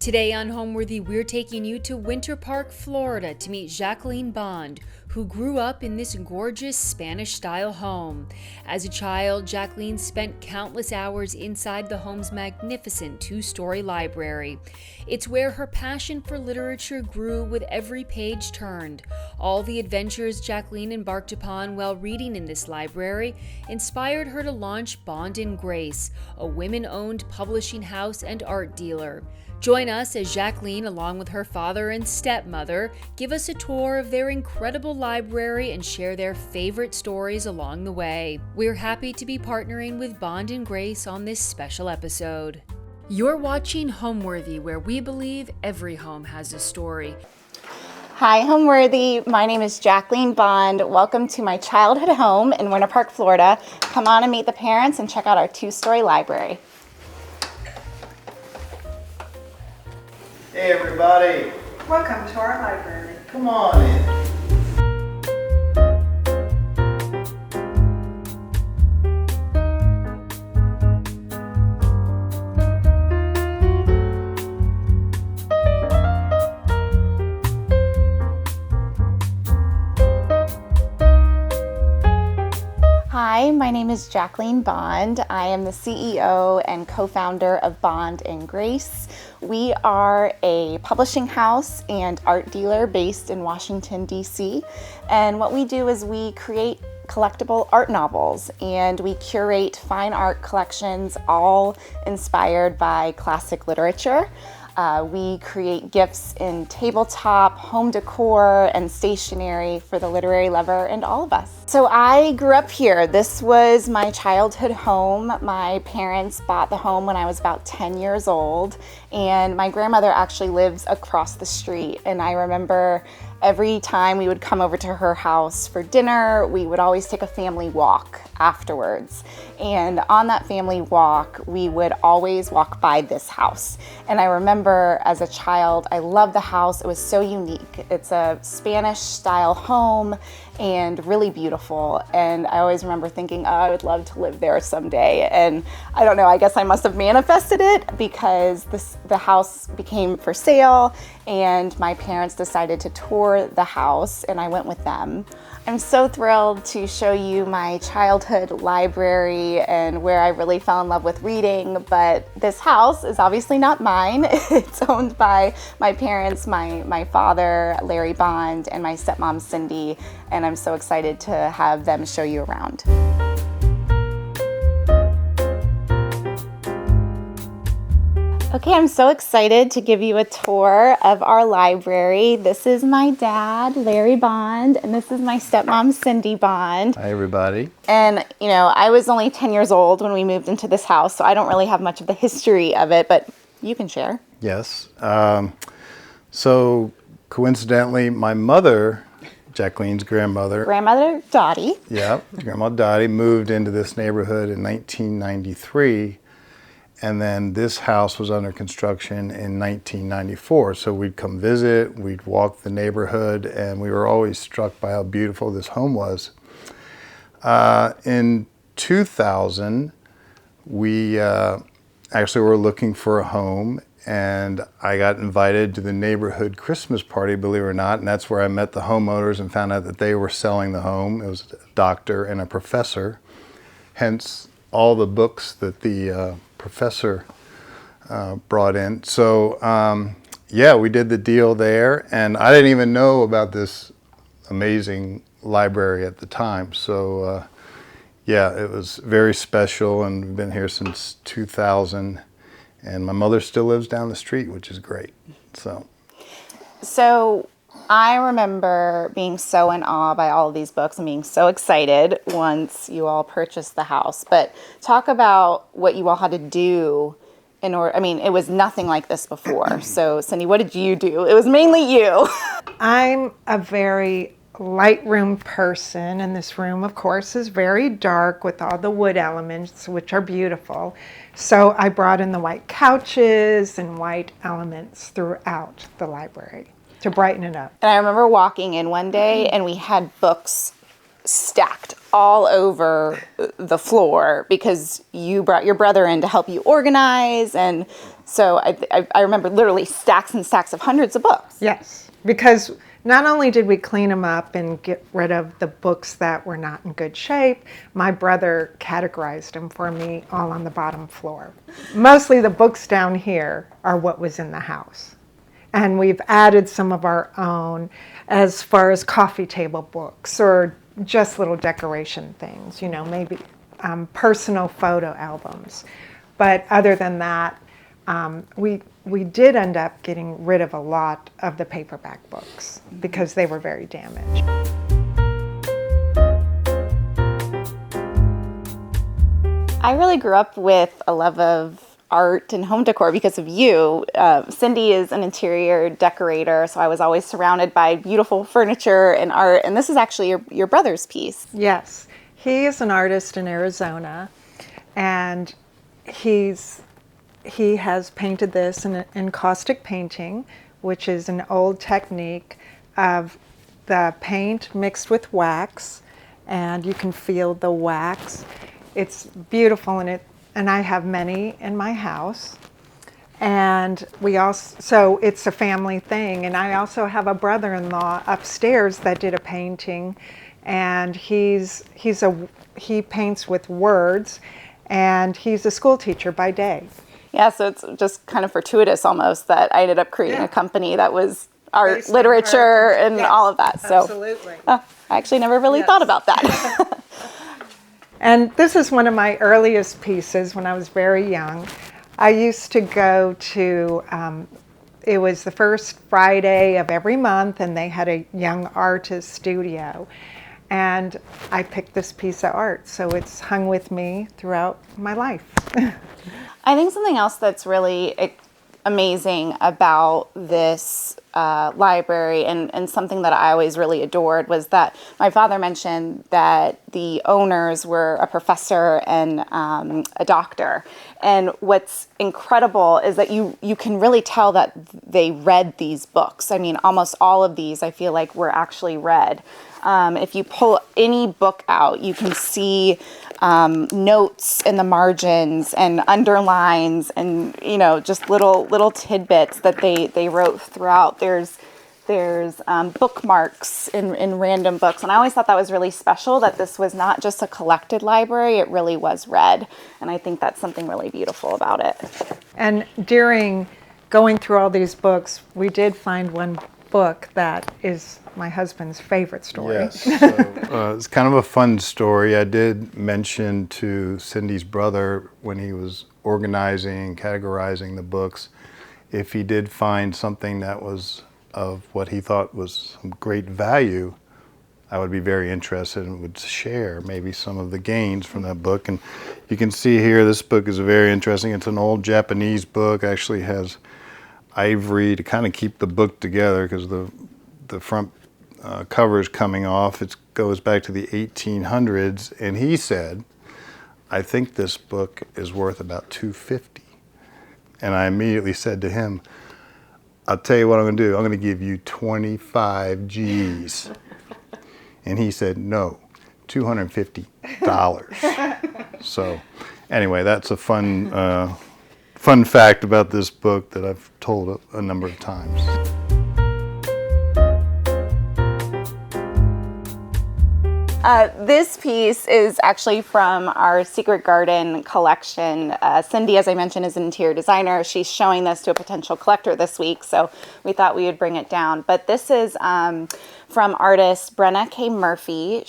Today on Homeworthy, we're taking you to Winter Park, Florida to meet Jacqueline Bond, who grew up in this gorgeous Spanish-style home. As a child, Jacqueline spent countless hours inside the home's magnificent two-story library. It's where her passion for literature grew with every page turned. All the adventures Jacqueline embarked upon while reading in this library inspired her to launch Bond and Grace, a women-owned publishing house and art dealer. Join us as Jacqueline, along with her father and stepmother, give us a tour of their incredible library and share their favorite stories along the way. We're happy to be partnering with Bond and Grace on this special episode. You're watching Homeworthy, where we believe every home has a story. Hi, Homeworthy. My name is Jacqueline Bond. Welcome to my childhood home in Winter Park, Florida. Come on and meet the parents and check out our two-story library. Hey everybody, Welcome to our library. come on in. Hi, my name is Jacqueline Bond. I am the CEO and co-founder of Bond and Grace. We are a publishing house and art dealer based in Washington, D.C. And what we do is we create collectible art novels and we curate fine art collections, all inspired by classic literature. We create gifts in tabletop, home decor, and stationery for the literary lover and all of us. So I grew up here. This was my childhood home. My parents bought the home when I was about 10 years old, and my grandmother actually lives across the street. And I remember every time we would come over to her house for dinner, we would always take a family walk afterwards. And on that family walk, we would always walk by this house. And I remember as a child, I loved the house. It was so unique. It's a Spanish style home and really beautiful. And I always remember thinking, oh, I would love to live there someday. And I don't know, I guess I must have manifested it because the house became for sale and my parents decided to tour the house and I went with them. I'm so thrilled to show you my childhood library and where I really fell in love with reading, but this house is obviously not mine. It's owned by my parents, my father, Larry Bond, and my stepmom, Cindy, and I'm so excited to have them show you around. Okay, I'm so excited to give you a tour of our library. This is my dad, Larry Bond, and this is my stepmom, Cindy Bond. Hi everybody. And, you know, I was only 10 years old when we moved into this house, so I don't really have much of the history of it, but you can share. Yes. So coincidentally, my mother, Jacqueline's grandmother, Grandmother Dottie. yeah, Grandma Dottie, moved into this neighborhood in 1993. And then this house was under construction in 1994. So we'd come visit, we'd walk the neighborhood, and we were always struck by how beautiful this home was. In 2000, we actually were looking for a home, and I got invited to the neighborhood Christmas party, believe it or not, and that's where I met the homeowners and found out that they were selling the home. It was a doctor and a professor, hence all the books that the professor brought in. So yeah, we did the deal there, and I didn't even know about this amazing library at the time. So yeah, it was very special, and we've been here since 2000, and my mother still lives down the street, which is great. So I remember being so in awe by all of these books and being so excited once you all purchased the house. But talk about what you all had to do in order, I mean, it was nothing like this before. So Cindy, what did you do? It was mainly you. I'm a very light-room person, and this room, of course, is very dark with all the wood elements, which are beautiful. So I brought in the white couches and white elements throughout the library to brighten it up. And I remember walking in one day and we had books stacked all over the floor because you brought your brother in to help you organize, and So I remember literally stacks and stacks of hundreds of books. Yes, because not only did we clean them up and get rid of the books that were not in good shape, my brother categorized them for me all on the bottom floor. Mostly the books down here are what was in the house. And we've added some of our own as far as coffee table books or just little decoration things, you know, maybe personal photo albums. But other than that, we did end up getting rid of a lot of the paperback books because they were very damaged. I really grew up with a love of art and home decor because of you. Cindy is an interior decorator, so I was always surrounded by beautiful furniture and art. And this is actually your brother's piece. Yes, he is an artist in Arizona, and he has painted this in encaustic painting, which is an old technique of the paint mixed with wax, and you can feel the wax. It's beautiful, and I have many in my house. And so it's a family thing. And I also have a brother-in-law upstairs that did a painting, and he paints with words, and he's a school teacher by day. Yeah, so it's just kind of fortuitous almost that I ended up creating a company that was art, Based on literature, art. and Yes, all of that. So absolutely. I actually never really thought about that. And this is one of my earliest pieces when I was very young. I used to go to, it was the first Friday of every month, and they had a young artist studio. And I picked this piece of art, so it's hung with me throughout my life. I think something else that's really amazing about this library and something that I always really adored was that my father mentioned that the owners were a professor and a doctor. And what's incredible is that you can really tell that they read these books. I mean, almost all of these I feel like were actually read. If you pull any book out, you can see notes in the margins and underlines and, you know, just little tidbits that they wrote throughout. There's bookmarks in random books. And I always thought that was really special, that this was not just a collected library, it really was read. And I think that's something really beautiful about it. And during going through all these books, we did find one book that is my husband's favorite story. Yes, so, it's kind of a fun story. I did mention to Cindy's brother when he was organizing and categorizing the books, if he did find something that was of what he thought was some great value, I would be very interested and would share maybe some of the gains from that book. And you can see here, this book is very interesting. It's an old Japanese book, actually has ivory to kind of keep the book together because the front cover is coming off. It goes back to the 1800s, and he said, I think this book is worth about $250. And I immediately said to him, I'll tell you what I'm going to do. I'm going to give you 25 G's. And he said, no, $250. So anyway, that's a fun fact about this book that I've told a number of times. This piece is actually from our Secret Garden collection. Cindy, as I mentioned, is an interior designer. She's showing this to a potential collector this week, so we thought we would bring it down. But this is from artist Brenna K. Murphy.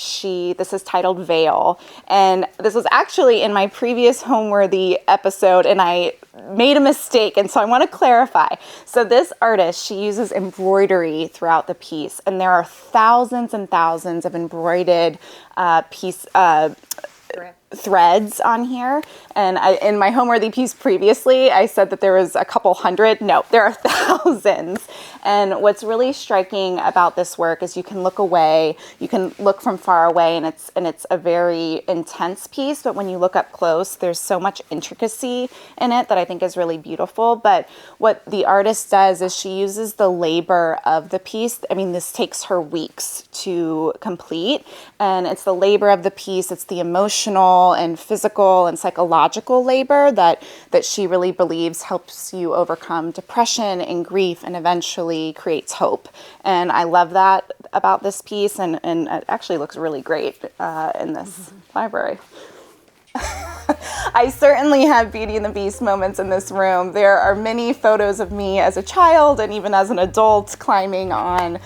This is titled Veil, and this was actually in my previous Homeworthy episode, and I made a mistake, and so I want to clarify. So this artist, she uses embroidery throughout the piece, and there are thousands and thousands of embroidered threads on here. And in my Homeworthy piece previously, I said that there was a couple hundred. No, there are thousands. And what's really striking about this work is you can look away, you can look from far away, and it's a very intense piece, but when you look up close, there's so much intricacy in it that I think is really beautiful. But what the artist does is she uses the labor of the piece. I mean, this takes her weeks to complete, and it's the labor of the piece, it's the emotional and physical and psychological labor that she really believes helps you overcome depression and grief and eventually creates hope. And I love that about this piece, and it actually looks really great in this library. I certainly have Beauty and the Beast moments in this room. There are many photos of me as a child and even as an adult climbing on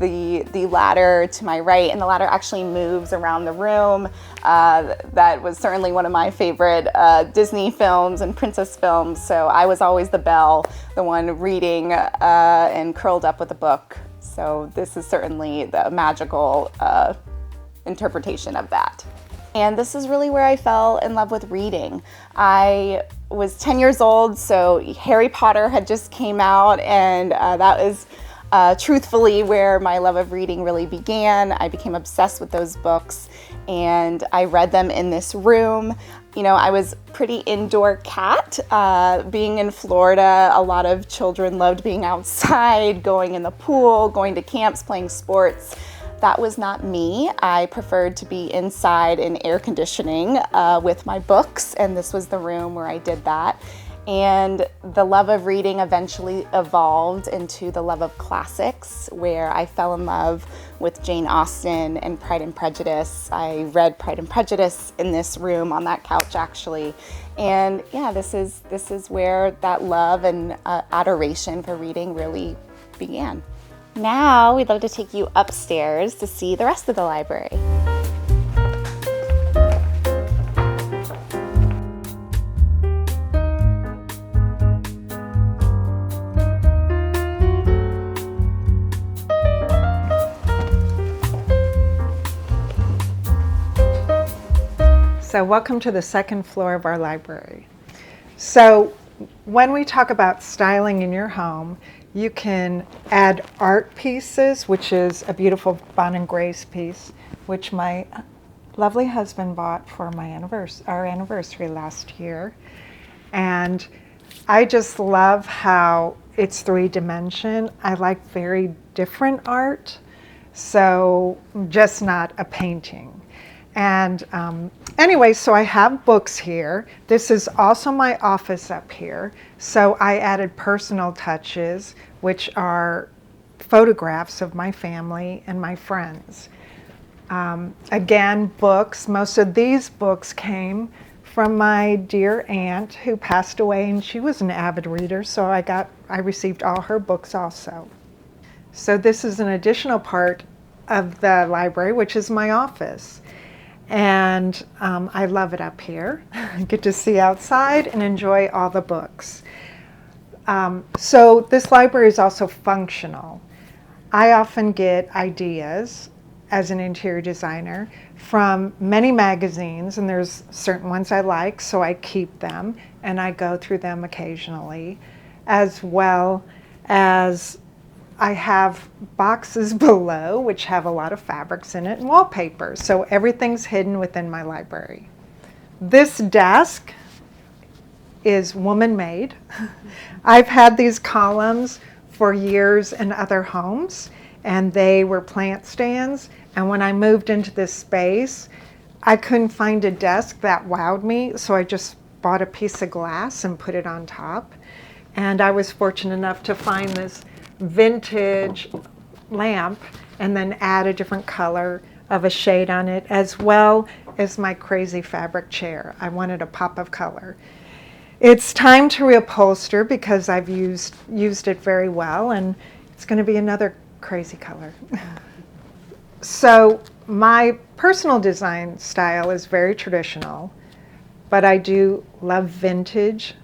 the ladder to my right, and the ladder actually moves around the room. That was certainly one of my favorite Disney films and princess films, so I was always the Belle, the one reading and curled up with a book. So this is certainly the magical interpretation of that. And this is really where I fell in love with reading. I was 10 years old, so Harry Potter had just came out, and that was truthfully where my love of reading really began. I became obsessed with those books, and I read them in this room. You know, I was pretty indoor cat. Being in Florida, a lot of children loved being outside, going in the pool, going to camps, playing sports. That was not me. I preferred to be inside in air conditioning with my books, and this was the room where I did that. And the love of reading eventually evolved into the love of classics, where I fell in love with Jane Austen and Pride and Prejudice. I read Pride and Prejudice in this room on that couch, actually. And yeah, this is where that love and adoration for reading really began. Now we'd love to take you upstairs to see the rest of the library. So welcome to the second floor of our library. So when we talk about styling in your home, you can add art pieces, which is a beautiful Bond and Grace piece, which my lovely husband bought for our anniversary last year. And I just love how it's 3-dimension. I like very different art, so just not a painting. And anyway, so I have books here. This is also my office up here. So I added personal touches, which are photographs of my family and my friends. Again, books. Most of these books came from my dear aunt who passed away, and she was an avid reader, so I received all her books also. So this is an additional part of the library, which is my office. And I love it up here. I get to see outside and enjoy all the books. So this library is also functional. I often get ideas as an interior designer from many magazines, and there's certain ones I like, so I keep them and I go through them occasionally, as well as I have boxes below which have a lot of fabrics in it and wallpaper, so everything's hidden within my library. This desk is woman-made. I've had these columns for years in other homes, and they were plant stands, and when I moved into this space, I couldn't find a desk that wowed me, so I just bought a piece of glass and put it on top. And I was fortunate enough to find this vintage lamp and then add a different color of a shade on it, as well as my crazy fabric chair. I wanted a pop of color. It's time to reupholster because I've used it very well, and it's going to be another crazy color. So my personal design style is very traditional, but I do love vintage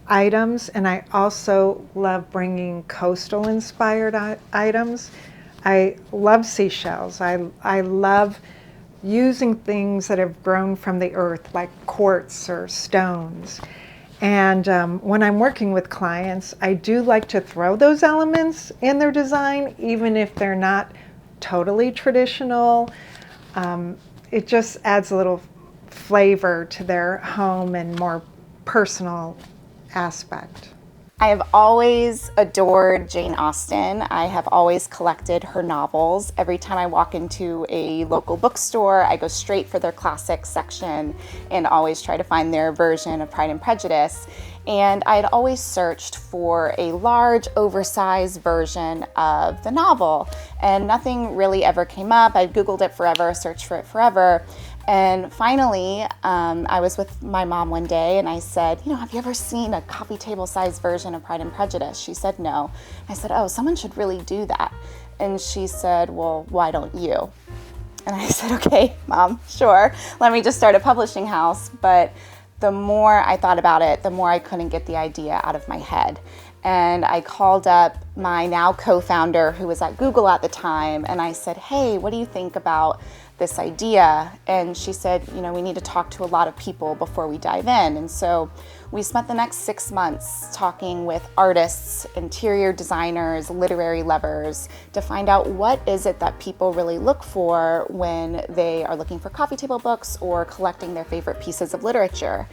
items, and I also love bringing coastal inspired items. I love seashells. I love using things that have grown from the earth, like quartz or stones. And when I'm working with clients, I do like to throw those elements in their design, even if they're not totally traditional. It just adds a little flavor to their home and more personal aspect. I have always adored Jane Austen. I have always collected her novels. Every time I walk into a local bookstore, I go straight for their classics section and always try to find their version of Pride and Prejudice. And I had always searched for a large, oversized version of the novel, and nothing really ever came up. I Googled it forever, searched for it forever. And finally, I was with my mom one day and I said, have you ever seen a coffee table sized version of Pride and Prejudice? She said, no. I said, oh, someone should really do that. And she said, well, why don't you? And I said, okay, Mom, sure. Let me just start a publishing house. But the more I thought about it, the more I couldn't get the idea out of my head. And I called up my now co-founder who was at Google at the time, and I said, hey, what do you think about this idea? And she said, we need to talk to a lot of people before we dive in. And so we spent the next 6 months talking with artists, interior designers, literary lovers to find out what is it that people really look for when they are looking for coffee table books or collecting their favorite pieces of literature.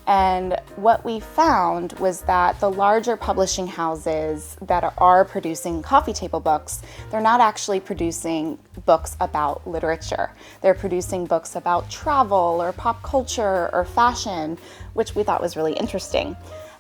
And what we found was that the larger publishing houses that are producing coffee table books, they're not actually producing books about literature. They're producing books about travel or pop culture or fashion, which we thought was really interesting.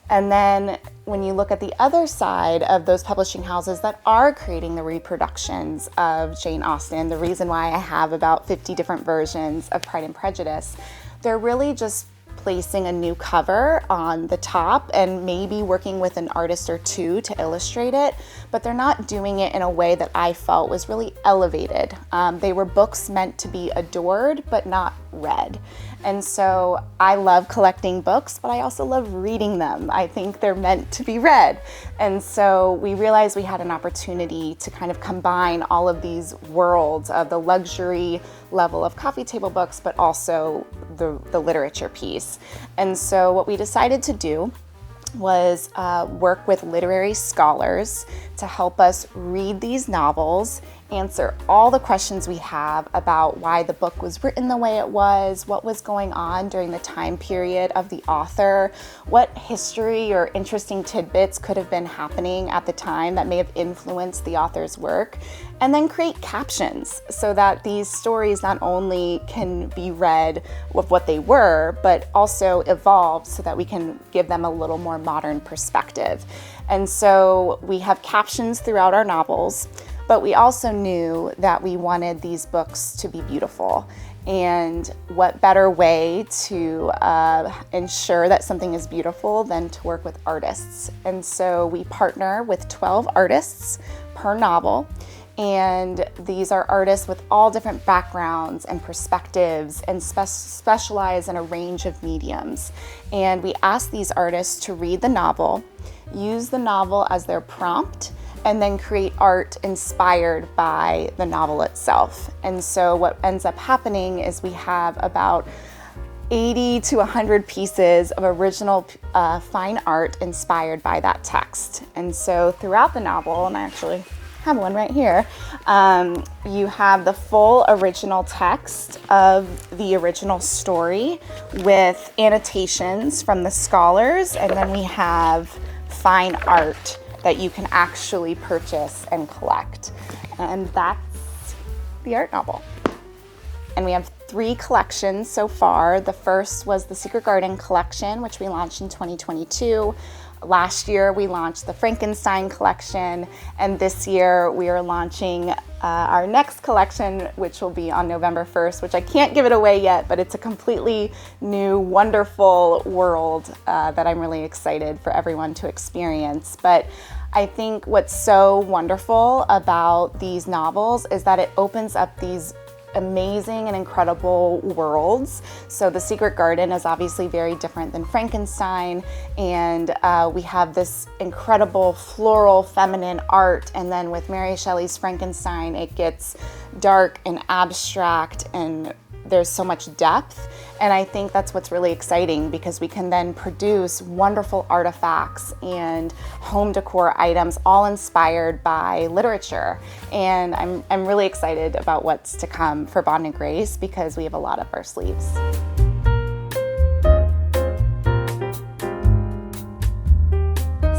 And then when you look at the other side of those publishing houses that are creating the reproductions of Jane Austen, the reason why I have about 50 different versions of Pride and Prejudice, they're really just placing a new cover on the top and maybe working with an artist or two to illustrate it, but they're not doing it in a way that I felt was really elevated. They were books meant to be adored, but not read. And so I love collecting books, but I also love reading them. I think they're meant to be read. And so we realized we had an opportunity to kind of combine all of these worlds of the luxury level of coffee table books, but also the literature piece. And so what we decided to do was work with literary scholars to help us read these novels, answer all the questions we have about why the book was written the way it was, what was going on during the time period of the author, what history or interesting tidbits could have been happening at the time that may have influenced the author's work, and then create captions so that these stories not only can be read with what they were, but also evolve so that we can give them a little more modern perspective. And so we have captions throughout our novels, but we also knew that we wanted these books to be beautiful. And what better way to ensure that something is beautiful than to work with artists? And so we partner with 12 artists per novel. And these are artists with all different backgrounds and perspectives and specialize in a range of mediums. And we ask these artists to read the novel, use the novel as their prompt, and then create art inspired by the novel itself. And so what ends up happening is we have about 80 to 100 pieces of original fine art inspired by that text. And so throughout the novel, and I actually have one right here, you have the full original text of the original story with annotations from the scholars, and then we have fine art that you can actually purchase and collect. And that's the art novel. And we have 3 collections so far. The first was the Secret Garden collection, which we launched in 2022. Last year, we launched the Frankenstein collection, and this year we are launching our next collection, which will be on November 1st, which I can't give it away yet, but it's a completely new, wonderful world that I'm really excited for everyone to experience. But I think what's so wonderful about these novels is that it opens up these amazing and incredible worlds. So the Secret Garden is obviously very different than Frankenstein, and we have this incredible floral feminine art, and then with Mary Shelley's Frankenstein it gets dark and abstract and there's so much depth. And I think that's what's really exciting, because we can then produce wonderful artifacts and home decor items all inspired by literature. And I'm really excited about what's to come for Bond and Grace, because we have a lot up our sleeves.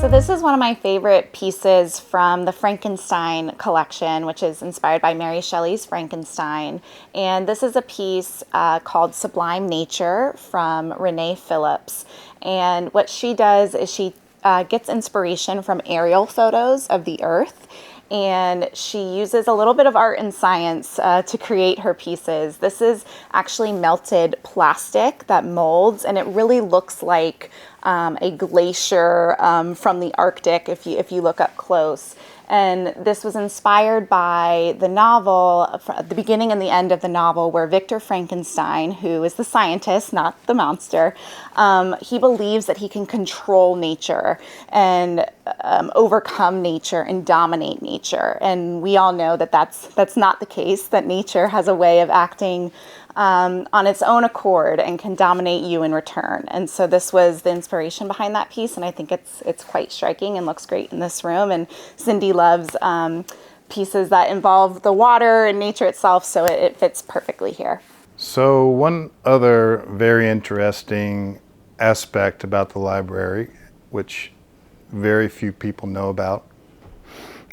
So this is one of my favorite pieces from the Frankenstein collection, which is inspired by Mary Shelley's Frankenstein. And this is a piece called Sublime Nature from Renee Phillips. And what she does is she gets inspiration from aerial photos of the Earth. And she uses a little bit of art and science to create her pieces. This is actually melted plastic that molds, and it really looks like a glacier from the Arctic if you look up close. And this was inspired by the novel, the beginning and the end of the novel, where Victor Frankenstein, who is the scientist, not the monster, he believes that he can control nature and overcome nature and dominate nature. And we all know that that's not the case, that nature has a way of acting on its own accord and can dominate you in return. And so this was the inspiration behind that piece, and I think it's quite striking and looks great in this room. And Cindy loves pieces that involve the water and nature itself, so it fits perfectly here. So one other very interesting aspect about the library, which very few people know about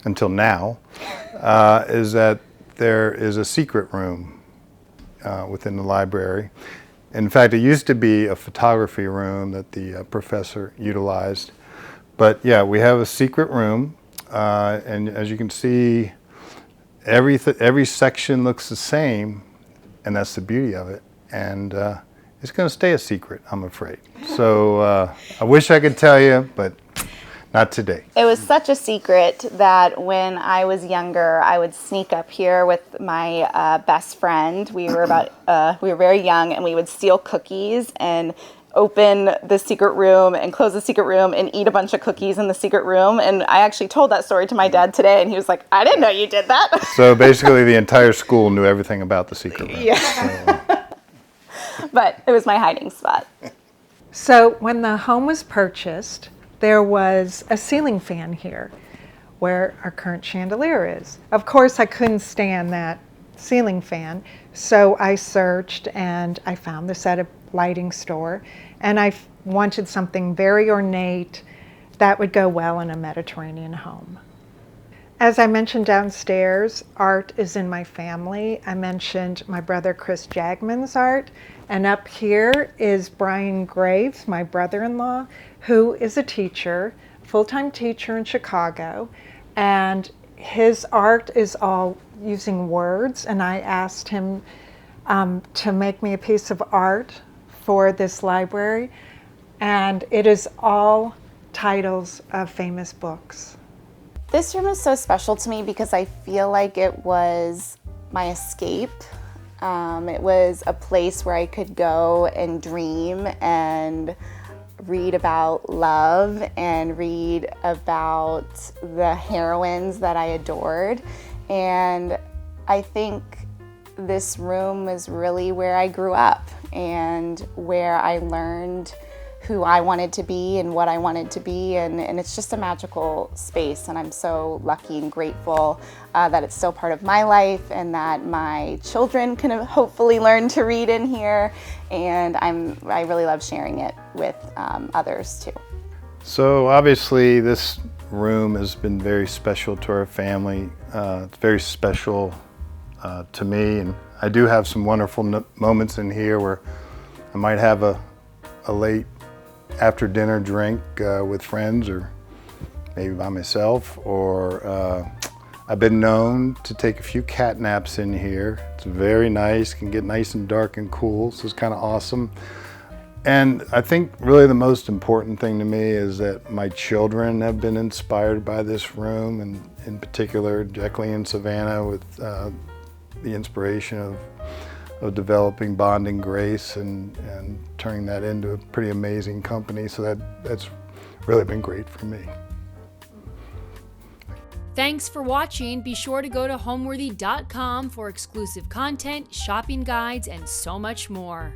until now, is that there is a secret room within the library. In fact, it used to be a photography room that the professor utilized. But yeah, we have a secret room, and as you can see, every section looks the same, and that's the beauty of it. And it's going to stay a secret, I'm afraid. So I wish I could tell you, but not today. It was such a secret that when I was younger, I would sneak up here with my best friend. We were very young, and we would steal cookies and open the secret room and close the secret room and eat a bunch of cookies in the secret room. And I actually told that story to my dad today, and he was like, "I didn't know you did that." So basically the entire school knew everything about the secret room. Yeah. But it was my hiding spot. So when the home was purchased, there was a ceiling fan here where our current chandelier is. Of course, I couldn't stand that ceiling fan, so I searched and I found this at a lighting store, and I wanted something very ornate that would go well in a Mediterranean home. As I mentioned downstairs, art is in my family. I mentioned my brother Chris Jagman's art, and up here is Brian Graves, my brother-in-law, who is a teacher, full-time teacher in Chicago, and his art is all using words, and I asked him to make me a piece of art for this library, and it is all titles of famous books. This room is so special to me because I feel like it was my escape. It was a place where I could go and dream and read about love and read about the heroines that I adored. And I think this room is really where I grew up and where I learned who I wanted to be and what I wanted to be, and it's just a magical space, and I'm so lucky and grateful that it's still part of my life and that my children can hopefully learn to read in here, and I really love sharing it with others too. So obviously this room has been very special to our family. It's very special to me, and I do have some wonderful moments in here where I might have a late after dinner drink with friends, or maybe by myself, or I've been known to take a few cat naps in here. It's very nice, can get nice and dark and cool, so it's kind of awesome. And I think really the most important thing to me is that my children have been inspired by this room, and in particular Jacqueline and Savannah with the inspiration of developing Bond and Grace and turning that into a pretty amazing company. So that's really been great for me. Thanks for watching. Be sure to go to homeworthy.com for exclusive content, shopping guides, and so much more.